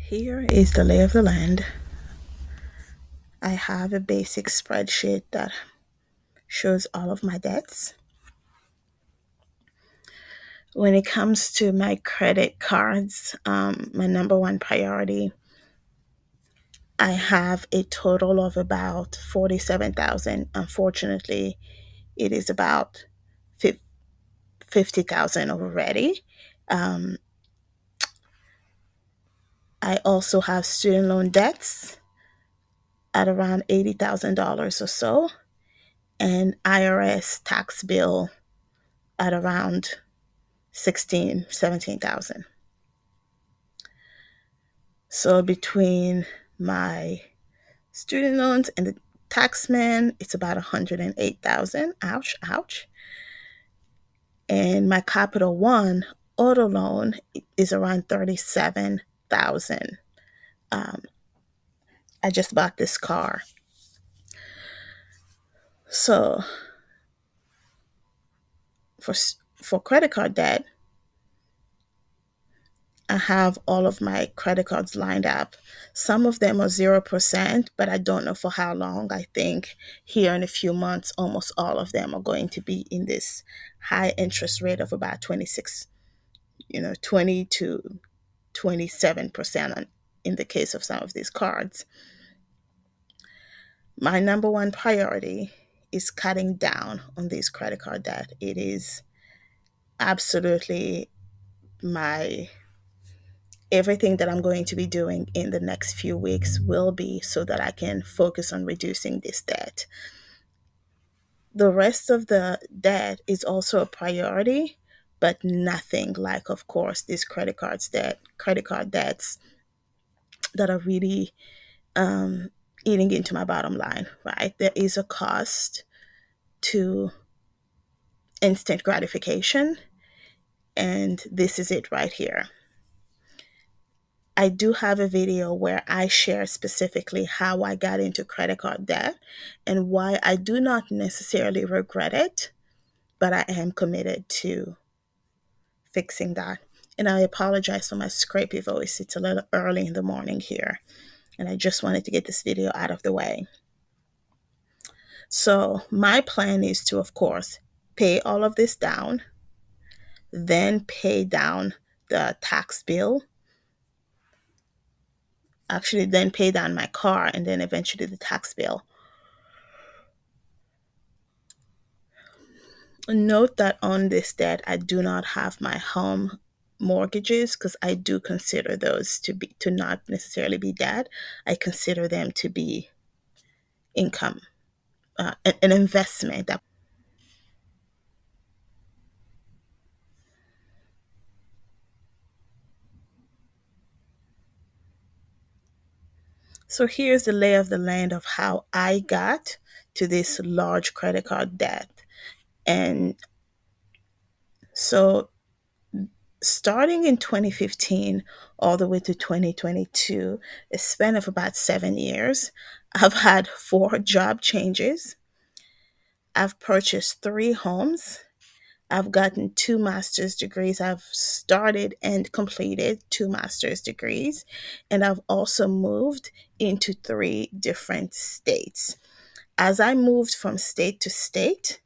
Here is the lay of the land. I have a basic spreadsheet that shows all of my debts. When it comes to my credit cards, my number one priority, I have a total of about 47,000. Unfortunately, it is about 50,000 already. Um, I also have student loan debts at around $80,000 or so, and IRS tax bill at around 17,000. So between my student loans and the taxman, it's about 108,000. Ouch, ouch. And my Capital One auto loan is around 37,000. Um, I just bought this car. So for for credit card debt, I have all of my credit cards lined up. Some of them are 0%, but I don't know for how long. I think here in a few months, almost all of them are going to be in this high interest rate of about 26, 20 to 27% in the case of some of these cards. My number one priority is cutting down on this credit card debt. It is absolutely my everything that I'm going to be doing in the next few weeks will be so that I can focus on reducing this debt. The rest of the debt is also a priority, but nothing like, of course, these credit card debts that are really eating into my bottom line, right? There is a cost to instant gratification, and this is it right here. I do have a video where I share specifically how I got into credit card debt and why I do not necessarily regret it, but I am committed to fixing that. And I apologize for my scrapey voice. It's a little early in the morning here, and I just wanted to get this video out of the way. So, my plan is to, of course, pay all of this down, then pay down the tax bill, actually, then pay down my car, and then eventually the tax bill. Note that on this debt, I do not have my home mortgages because I do consider those to not necessarily be debt. I consider them to be income, an investment. So here's the lay of the land of how I got to this large credit card debt. And so starting in 2015 all the way to 2022, a span of about 7 years, I've had four job changes. I've purchased three homes. I've gotten two master's degrees. I've started and completed two master's degrees. And I've also moved into three different states. As I moved from state to state,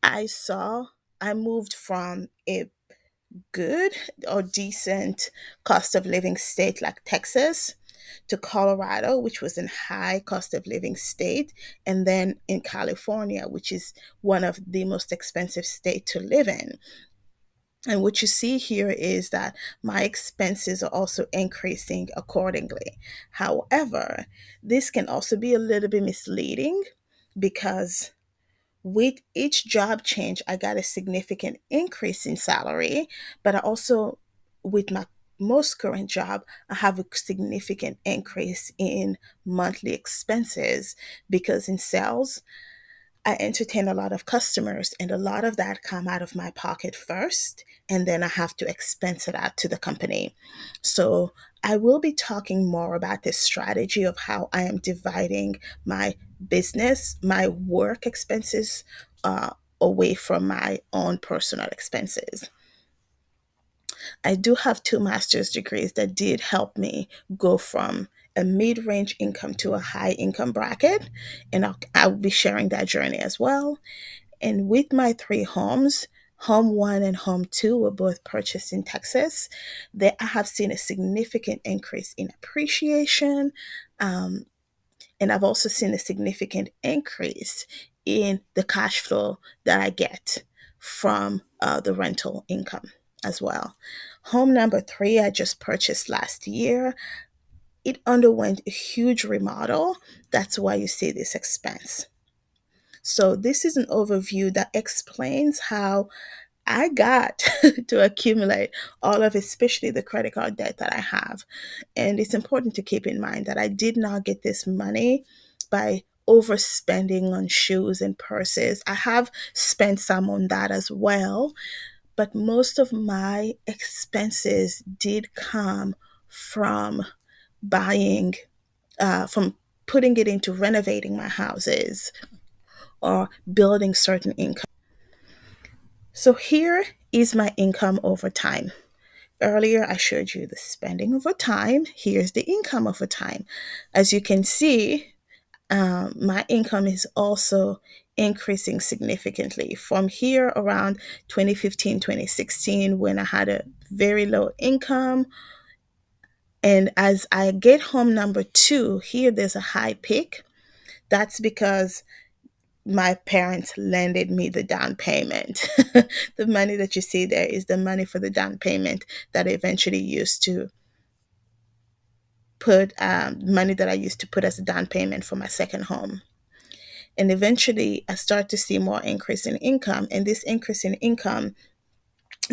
I saw I moved from a good or decent cost of living state like Texas to Colorado, which was a high cost of living state, and then in California, which is one of the most expensive states to live in. And what you see here is that my expenses are also increasing accordingly. However, this can also be a little bit misleading because with each job change, I got a significant increase in salary, but I also, with my most current job, I have a significant increase in monthly expenses because in sales, I entertain a lot of customers and a lot of that come out of my pocket first and then I have to expense it out to the company. So I will be talking more about this strategy of how I am dividing my my work expenses away from my own personal expenses. I do have two master's degrees that did help me go from a mid range income to a high income bracket. And I'll be sharing that journey as well. And with my three homes, home one and home two were both purchased in Texas. That I have seen a significant increase in appreciation. Um, and I've also seen a significant increase in the cash flow that I get from the rental income as well. Home number three, I just purchased last year. It underwent a huge remodel. That's why you see this expense. So, this is an overview that explains how I got to accumulate all of, especially the credit card debt that I have. And it's important to keep in mind that I did not get this money by overspending on shoes and purses. I have spent some on that as well, but most of my expenses did come from buying, from putting it into renovating my houses or building certain income. So here is my income over time. Earlier, I showed you the spending over time. Here's the income over time. As you can see, my income is also increasing significantly from here around 2015, 2016, when I had a very low income. And as I get home number two, here there's a high peak. That's because my parents lended me the down payment. The money that you see there is the money for the down payment that I eventually used to put money that I used to put as a down payment for my second home. And eventually, I start to see more increase in income, and this increase in income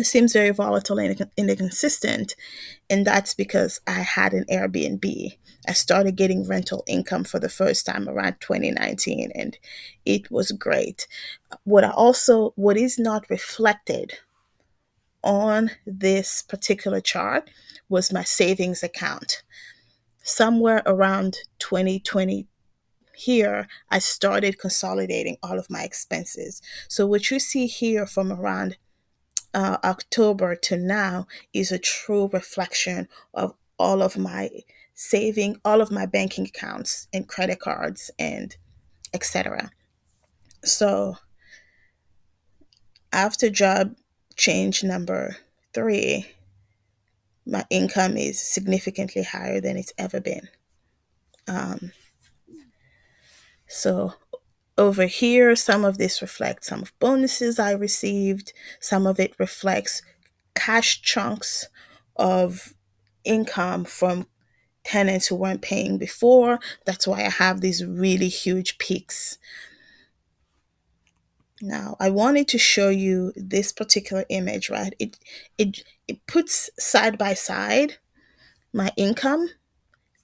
seems very volatile and inconsistent. And that's because I had an Airbnb. I started getting rental income for the first time around 2019, and it was great. What is not reflected on this particular chart was my savings account. Somewhere around 2020 here, I started consolidating all of my expenses. So what you see here from around October to now is a true reflection of all of my saving, all of my banking accounts and credit cards and etc. So after job change number three, my income is significantly higher than it's ever been. Um, so over here, some of this reflects some of bonuses I received. Some of it reflects cash chunks of income from tenants who weren't paying before. That's why I have these really huge peaks. Now, I wanted to show you this particular image, right? It puts side by side my income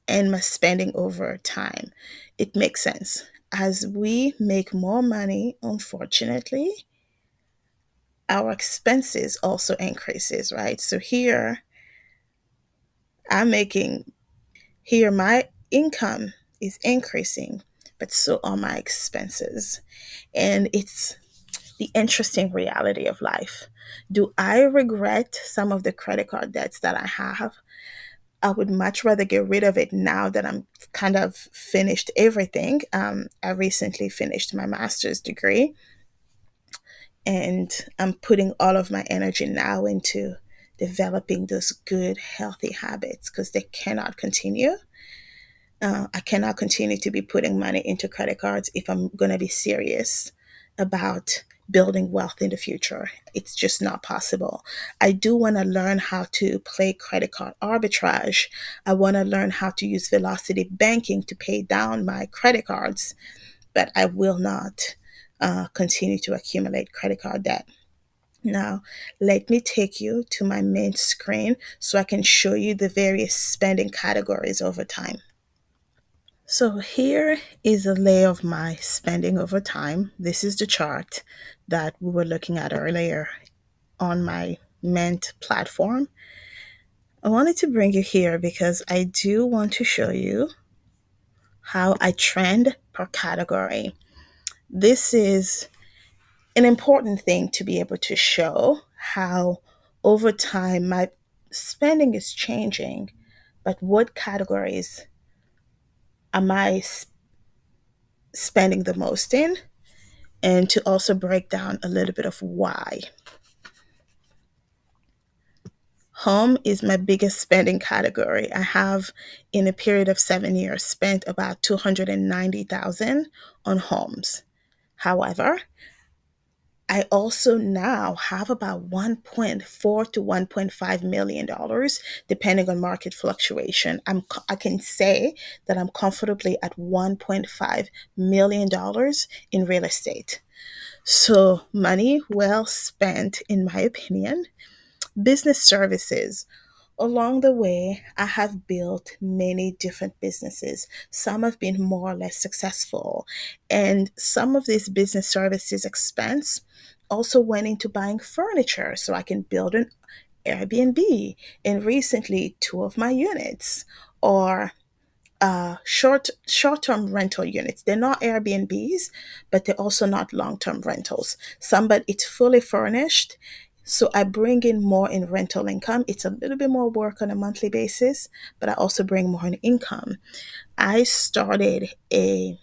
and my spending over time. It makes sense. As we make more money, unfortunately, our expenses also increases, right? So I'm making here my income is increasing, but so are my expenses. And it's the interesting reality of life. Do I regret some of the credit card debts that I have? I would much rather get rid of it now that I'm kind of finished everything. I recently finished my master's degree, and I'm putting all of my energy now into developing those good, healthy habits because they cannot continue. I cannot continue to be putting money into credit cards if I'm going to be serious about building wealth in the future. It's just not possible. I do want to learn how to play credit card arbitrage. I want to learn how to use velocity banking to pay down my credit cards, but I will not continue to accumulate credit card debt. Now, let me take you to my main screen so I can show you the various spending categories over time. So here is a lay of my spending over time. This is the chart that we were looking at earlier on my Mint platform. I wanted to bring you here because I do want to show you how I trend per category. This is an important thing to be able to show how over time spending is changing, but what categories am I spending the most in? And to also break down a little bit of why. Home is my biggest spending category. I have, in a period of 7 years, spent about 290,000 on homes. However, I also now have about 1.4 to 1.5 million dollars, depending on market fluctuation. I can say that I'm comfortably at 1.5 million dollars in real estate. So money well spent, in my opinion. Business services. Along the way, I have built many different businesses. Some have been more or less successful. And some of this business services expense also went into buying furniture so I can build an Airbnb. And recently, two of my units are short term rental units. They're not Airbnbs, but they're also not long term rentals. Some, but it's fully furnished. So I bring in more in rental income. It's a little bit more work on a monthly basis, but I also bring more in income. I started a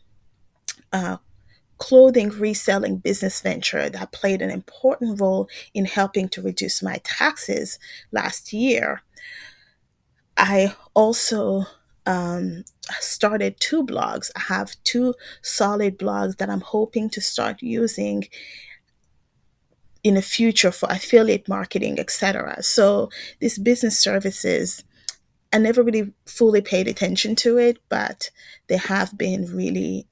uh, clothing reselling business venture that played an important role in helping to reduce my taxes last year. I also started two blogs. I have two solid blogs that I'm hoping to start using in the future for affiliate marketing, etc. So these business services, I never really fully paid attention to it, but they have been really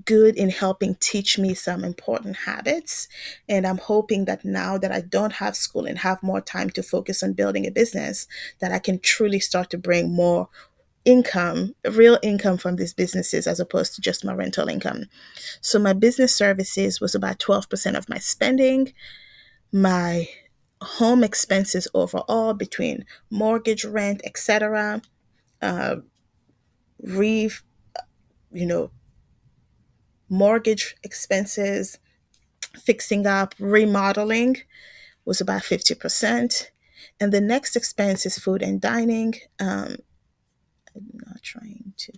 good in helping teach me some important habits. And I'm hoping that now that I don't have school and have more time to focus on building a business, that I can truly start to bring more income, real income from these businesses as opposed to just my rental income. So my business services was about 12% of my spending. My home expenses overall, between mortgage, rent, etc., uh, re you know mortgage expenses, fixing up, remodeling, was about 50%. And the next expense is food and dining. I'm not trying to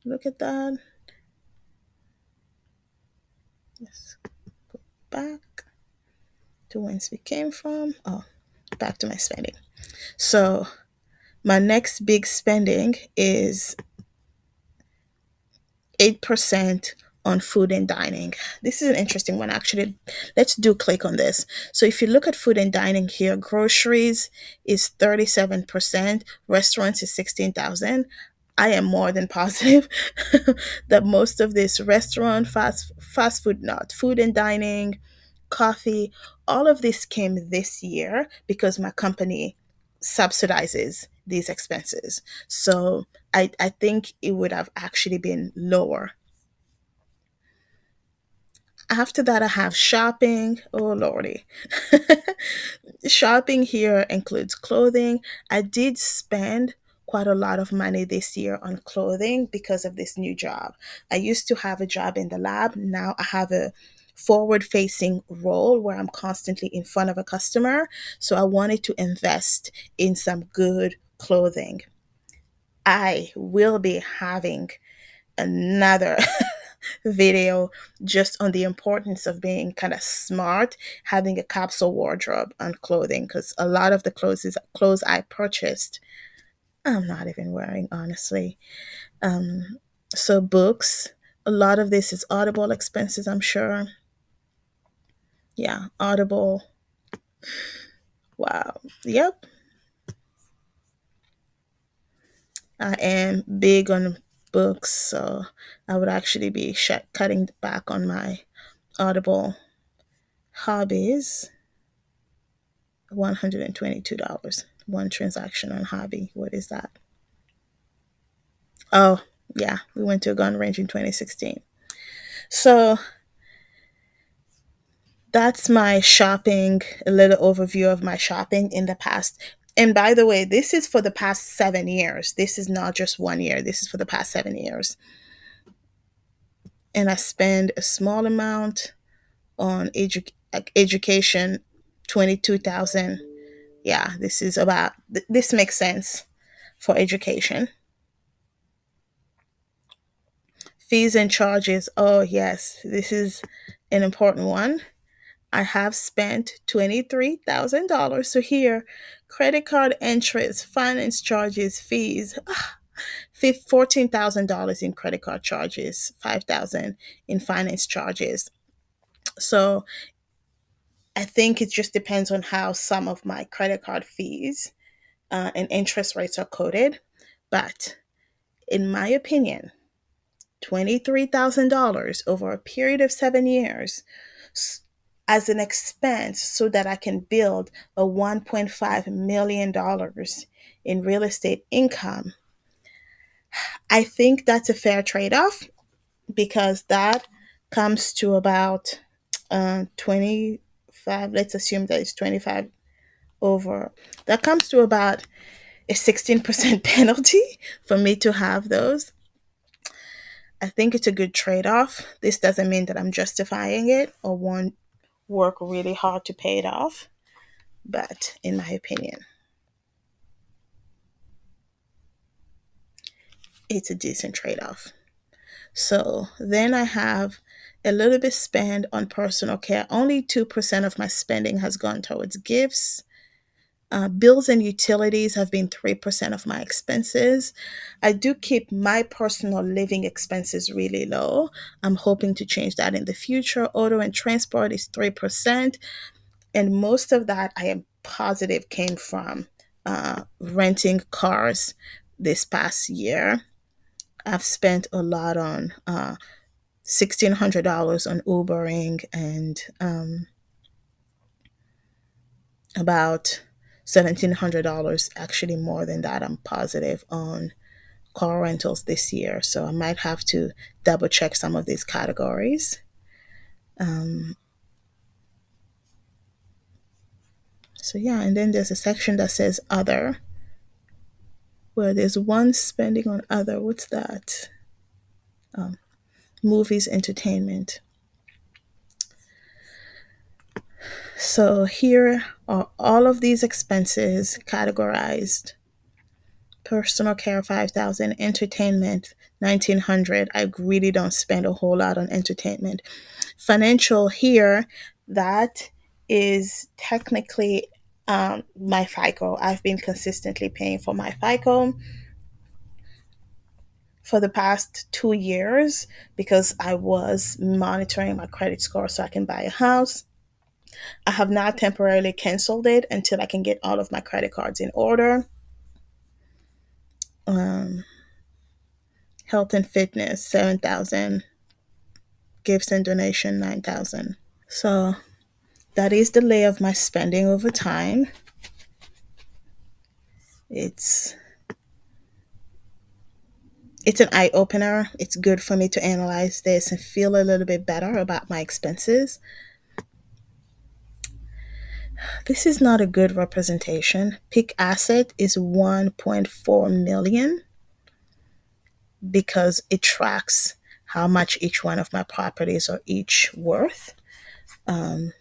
look at that. Let's go back to whence we came from. Oh, back to my spending. So my next big spending is 8% on food and dining. This is an interesting one, actually. Let's do click on this. So if you look at food and dining here, groceries is 37%, restaurants is 16,000. I am more than positive that most of this restaurant, fast food, not food and dining, coffee, all of this came this year because my company subsidizes these expenses. So I think it would have actually been lower. After that, I have shopping. Oh, Lordy. Shopping here includes clothing. I did spend quite a lot of money this year on clothing because of this new job. I used to have a job in the lab. Now I have a forward facing role where I'm constantly in front of a customer. So I wanted to invest in some good clothing. I will be having another video just on the importance of being kind of smart, having a capsule wardrobe on clothing, because a lot of the clothes I purchased, I'm not even wearing, honestly. Um, so books, a lot of this is Audible expenses, I'm sure. Yeah, Audible. Wow. Yep. I am big on books, so I would actually be cutting back on my Audible. Hobbies, $122. One transaction on hobby. What is that? Oh, yeah, we went to a gun range in 2016. So that's my shopping, a little overview of my shopping in the past. And by the way, this is for the past 7 years. This is not just 1 year. This is for the past 7 years. And I spend a small amount on education. 22,000. Yeah, this is about this makes sense for education. Fees and charges. Oh, yes, this is an important one. I have spent $23,000. So here, credit card interest, finance charges, fees, $14,000 in credit card charges, 5,000 in finance charges. So I think it just depends on how some of my credit card fees and interest rates are coded. But in my opinion, $23,000 over a period of 7 years as an expense so that I can build a $1.5 million in real estate income. I think that's a fair trade off because that comes to about 25, let's assume that it's 25 over, that comes to about a 16% penalty for me to have those. I think it's a good trade off. This doesn't mean that I'm justifying it or won't work really hard to pay it off, but in my opinion, it's a decent trade off. So then I have a little bit spent on personal care. Only 2% of my spending has gone towards gifts. Bills and utilities have been 3% of my expenses. I do keep my personal living expenses really low. I'm hoping to change that in the future. Auto and transport is 3%. And most of that I am positive came from renting cars this past year. I've spent a lot on $1,600 on Ubering and about $1,700, actually more than that, I'm positive, on car rentals this year. So I might have to double check some of these categories. Um, so yeah, and then there's a section that says other, where there's one spending on other. What's that? Um, Movies, entertainment. So here are all of these expenses categorized. Personal care 5,000, entertainment 1,900. I really don't spend a whole lot on entertainment. Financial here, that is technically my FICO. I've been consistently paying for my FICO for the past 2 years because I was monitoring my credit score so I can buy a house. I have now temporarily canceled it until I can get all of my credit cards in order. Um, Health and fitness 7,000, gifts and donation 9,000. So that is the lay of my spending over time. It's it's an eye opener. It's good for me to analyze this and feel a little bit better about my expenses. This is not a good representation. Peak asset is 1.4 million because it tracks how much each one of my properties are each worth. Um,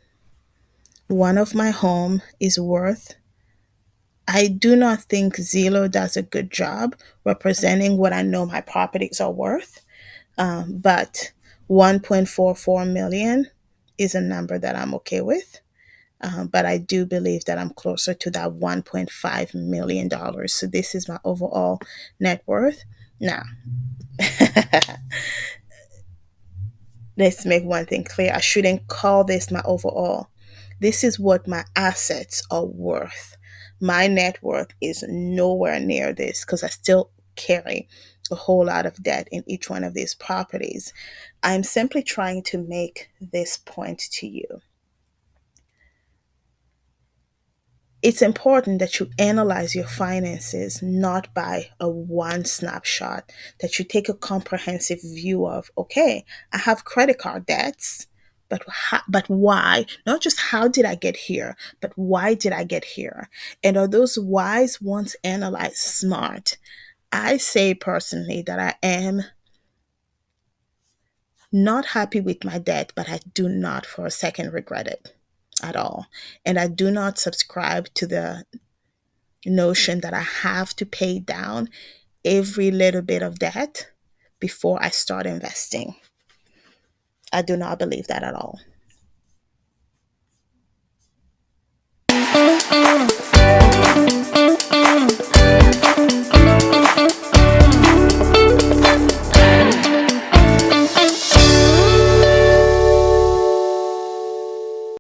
One of my home is worth, I do not think Zillow does a good job representing what I know my properties are worth. But 1.44 million is a number that I'm okay with. But I do believe that I'm closer to that $1.5 million. So this is my overall net worth. Now, let's make one thing clear. I shouldn't call this my overall. This is what my assets are worth. My net worth is nowhere near this because I still carry a whole lot of debt in each one of these properties. I'm simply trying to make this point to you. It's important that you analyze your finances not by a one snapshot, that you take a comprehensive view of, okay, I have credit card debts, but why? Not just how did I get here, but why did I get here? And are those whys once analyzed smart? I say personally that I am not happy with my debt, but I do not for a second regret it. at all. And I do not subscribe to the notion that I have to pay down every little bit of debt before I start investing. I do not believe that at all.